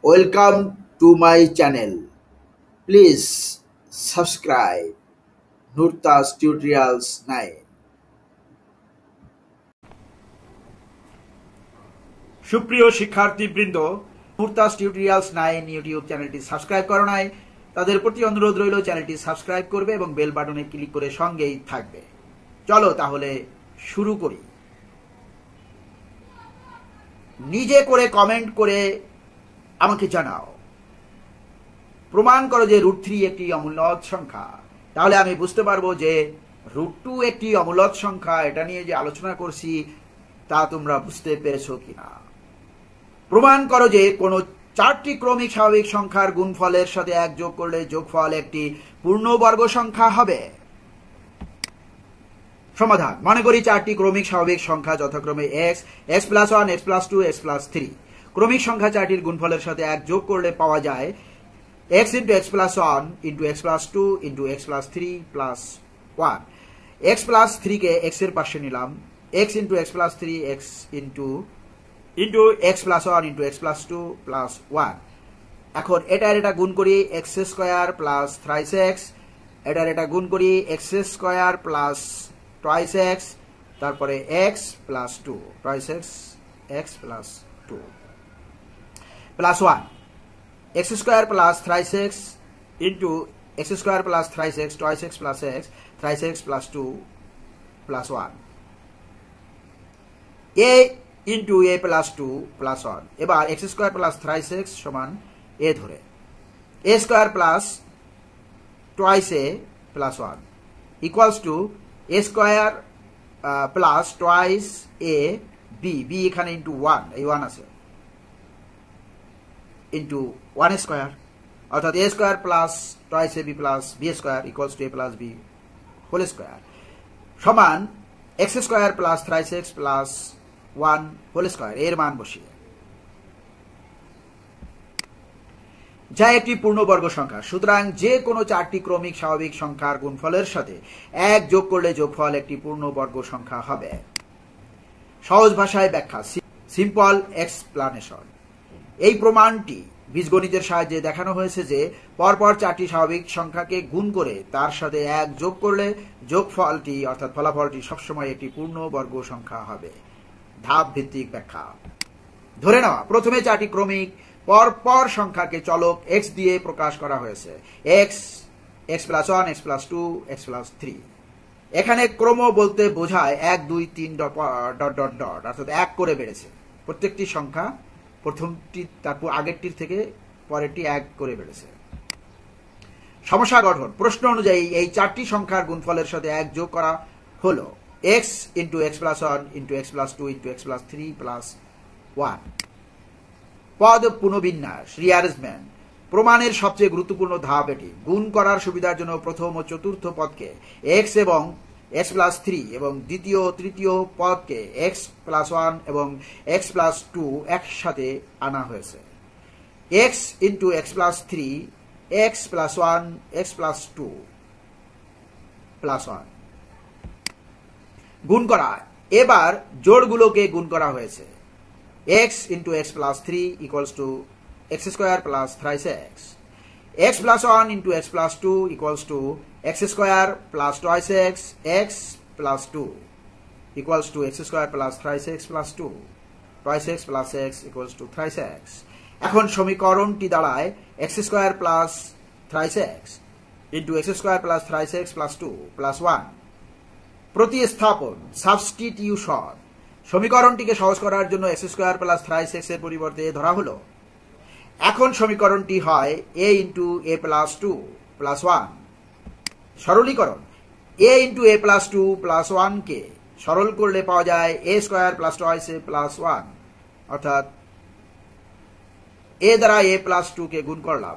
Welcome to my channel. Please subscribe Nurtas Tutorials 9. সুপ্রিয় শিক্ষার্থীবৃন্দ, নুরতাস tutorials 9 YouTube চ্যানেলটি subscribe করো নাই তাদের প্রতি অনুরোধ রইল চ্যানেলটি সাবস্ক্রাইব করবে এবং বেল বাটনে ক্লিক করে সঙ্গেই থাকবে। চলো তাহলে শুরু করি। নিজে করে কমেন্ট করে আমাকে জানাও, প্রমাণ করো যে √3 একটি অমূল্যদ সংখ্যা। তাহলে আমি বুঝতে পারবো যে √2 একটি অমূল্যদ সংখ্যা। এটা নিয়ে যে আলোচনা করছি তা তোমরা বুঝতে পেরেছো কিনা। প্রমাণ করো যে কোনো 4টি ক্রমিক স্বাভাবিক সংখ্যার গুণফলের সাথে 1 যোগ করলে যোগফল একটি পূর্ণবর্গ সংখ্যা হবে। সমাধান: মনে করি 4টি ক্রমিক স্বাভাবিক সংখ্যা যথাক্রমে x, x+1, x+2, x+3। ক্রমিক সংখ্যা 4টির গুণফলের সাথে 1 যোগ করলে পাওয়া যায় x × x+1 × x+2 × x+3 +1। x+3 কে x এর পাশে নিলাম, x × x+3 x × x+1 × x+2 +1। এখন এটা গুণ করি x² + thrice x, এটা গুণ করি x² + twice x, তারপরে x + 2 twice x, x + 2 +1। x² + thrice x × x² + thrice x twice x + x thrice x + 2 +1। a × a + 2 +1। এবার x² + thrice x সমান a ধরে a² + twice a +1 equals to a² + twice a b এখানে into 1, এই 1 আছে, into 1² অর্থাৎ a² + twice ab + b² equals to a + b whole square সমান x² + thrice x + 1 whole square এর মান বসিয়ে, যা একটি পূর্ণবর্গ সংখ্যা। সুতরাং যে কোনো 4টি ক্রমিক স্বাভাবিক সংখ্যার গুণফলের সাথে 1 যোগ করলে যোগফল একটি পূর্ণবর্গ সংখ্যা হবে। সহজ ভাষায় ব্যাখ্যা, সিম্পল এক্সপ্লানেশন। এই প্রমাণটি বীজগণিতের সাহায্যে দেখানো হয়েছে যে পরপর 4টি স্বাভাবিক সংখ্যাকে গুণ করে তার সাথে 1 যোগ করলে যোগফলটি অর্থাৎ ফলাফলটি সবসময় একটি পূর্ণবর্গ সংখ্যা হবে। ধাপ ভিত্তিক ব্যাখ্যা। ধরে নেওয়া প্রথমে 4টি ক্রমিক পরপর সংখ্যাকে চলক x দিয়ে প্রকাশ করা হয়েছে, x, x+1, x+2, x+3। এখানে ক্রম বলতে বোঝায় 1 2 3 ... অর্থাৎ 1 করে বেড়েছে। প্রত্যেকটি সংখ্যা প্রথমটি তারপর আগেরটির থেকে পরেরটি 1 করে বেড়েছে। সমস্যা গঠন: প্রশ্ন অনুযায়ী এই 4টি সংখ্যার গুণফলের সাথে 1 যোগ করা হলো x × x+1 × x+2 × x+3 +1। পদ পুনর্বিন্যাস রিঅ্যারেঞ্জমেন্ট। প্রমাণের সবচেয়ে গুরুত্বপূর্ণ ধাপ এটি। গুণ করার সুবিধার জন্য প্রথম ও চতুর্থ পদকে x এবং x+3 এবং দ্বিতীয় ও তৃতীয় পদকে x+1 এবং x+2 একসাথে আনা হয়েছে। x × x+3 x+1 x+2 +1 গুণ করা। এবার জোড়গুলোকে গুণ করা হয়েছে। x × x+3 equals to x² + thrice x, x+1 × x+2 equals to x² + twice x, x + 2 equals to x² + thrice x + 2 twice x + x equals to thrice x। এখন সমীকরণটি দাঁড়ায় x² + thrice x × x² + thrice x + 2 +1। প্রতিস্থাপন substitution. সমীকরণটিকে সহজ করার জন্য x² + thrice x এর পরিবর্তে a ধরা হলো। এখন সমীকরণটি হয় a × a + 2 +1। সরলীকরণ: a × a + 2 +1 কে সরল করলে পাওয়া যায় a² + twice a +1, অর্থাৎ a দ্বারা a + 2 কে গুণ করলাম।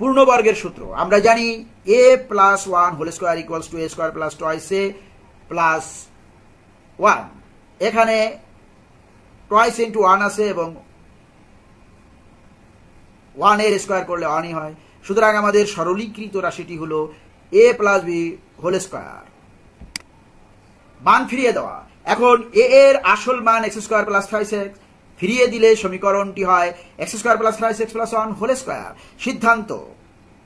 পূর্ণবর্গের সূত্র আমরা জানি a + 1 whole square equals to a² + twice a +1। এখানে twice × 1 আছে এবং 1 এর স্কয়ার করলে 1ই হয়। সুতরাং আমাদের সরলীকৃত রাশিটি হলো a + b whole square। মান ফিরিয়ে দেওয়া। এখন a এর আসল মান x² + thrice x, ফিরিয়ে দিলে সমীকরণটি হয় x square plus thrice x plus 1 whole square. সিদ্ধান্ত,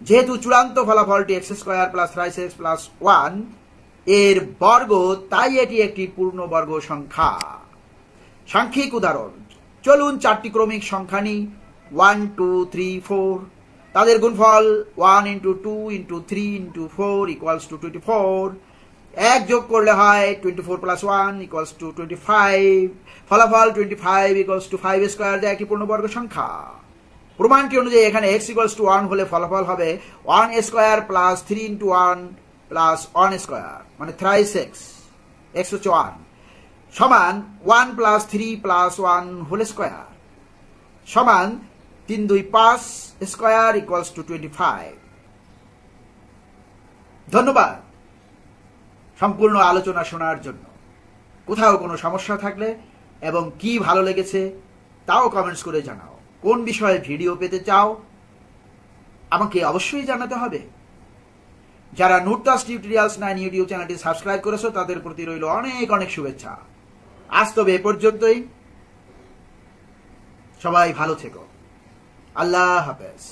যেহেতু চূড়ান্ত ফলাফলটি x square plus thrice x plus 1 এর বর্গ, তাই এটি একটি পূর্ণবর্গ সংখ্যা। সাংখ্যিক উদাহরণ, চলুন 4টি ক্রমিক সংখ্যা নিই, 1 2 3 4। তাদের গুণফল 1 × 2 × 3 × 4 ইকুয়ালস টু 24। এক যোগ করলে হয় 24 প্লাস 1 ইকুয়ালস টু 25। ফলাফল 25 ইকুয়ালস টু 5 স্কোয়ার, যা একটি পূর্ণবর্গ সংখ্যা। প্রমাণটি অনুযায়ী এখানে x ইকুয়ালস টু 1 হলে ফলাফল হবে 1 স্কোয়ার প্লাস 3 × 1 প্লাস 1 স্কোয়ার, মানে থ্রাইস এক্স, x হচ্ছে 1, সমান 1 প্লাস 3 প্লাস 1 হোল স্কোয়ার, সমান 3 2 5 স্কোয়ার ইকুয়ালস টু 25। ধন্যবাদ সম্পূর্ণ আলোচনা শোনার জন্য। কোথাও কোনো সমস্যা থাকলে এবং কি ভালো লেগেছে তাও কমেন্টস করে জানাও। কোন বিষয়ে ভিডিও পেতে চাও আমাকে অবশ্যই জানাতে হবে। যারা নুরতাস টিউটোরিয়ালস 9 ইউটিউব চ্যানেলটি সাবস্ক্রাইব করেছো তাদের প্রতি রইল অনেক অনেক শুভেচ্ছা। আজ তবে এ পর্যন্তই। সবাই ভালো থেকো। আল্লাহ হাফেজ।